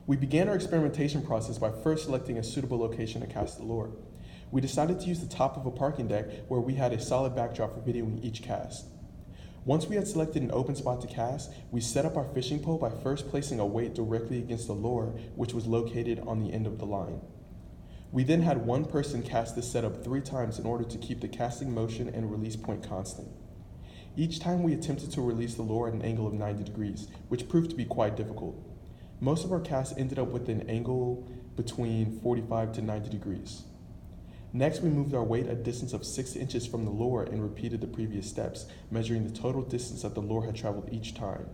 We began our experimentation process by first selecting a suitable location to cast the lure. We decided to use the top of a parking deck where we had a solid backdrop for videoing each cast. Once we had selected an open spot to cast, we set up our fishing pole by first placing a weight directly against the lure, which was located on the end of the line. We then had one person cast this setup 3 times in order to keep the casting motion and release point constant. Each time we attempted to release the lure at an angle of 90 degrees, which proved to be quite difficult. Most of our casts ended up with an angle between 45 to 90 degrees. Next, we moved our weight a distance of 6 inches from the lure and repeated the previous steps, measuring the total distance that the lure had traveled each time.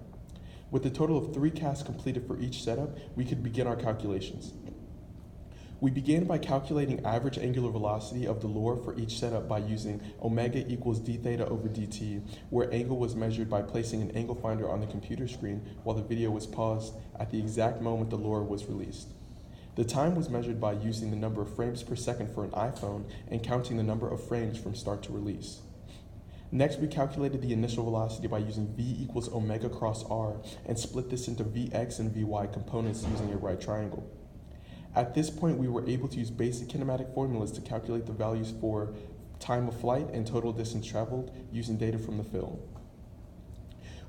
With a total of 3 casts completed for each setup, we could begin our calculations. We began by calculating average angular velocity of the lure for each setup by using omega equals d theta over dt, where angle was measured by placing an angle finder on the computer screen while the video was paused at the exact moment the lure was released. The time was measured by using the number of frames per second for an iPhone and counting the number of frames from start to release. Next, we calculated the initial velocity by using v equals omega cross r and split this into vx and vy components using a right triangle. At this point, we were able to use basic kinematic formulas to calculate the values for time of flight and total distance traveled using data from the film.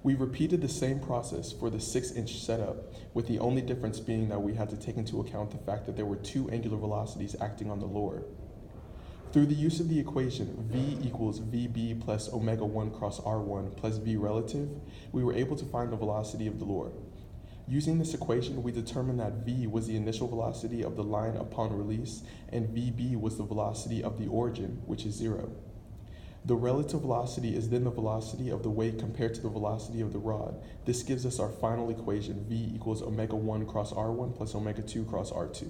We repeated the same process for the 6-inch setup, with the only difference being that we had to take into account the fact that there were 2 angular velocities acting on the lure. Through the use of the equation v equals vb plus omega 1 cross r1 plus v relative, we were able to find the velocity of the lure. Using this equation, we determined that v was the initial velocity of the line upon release, and vb was the velocity of the origin, which is 0. The relative velocity is then the velocity of the weight compared to the velocity of the rod. This gives us our final equation, v equals omega 1 cross r1 plus omega 2 cross r2.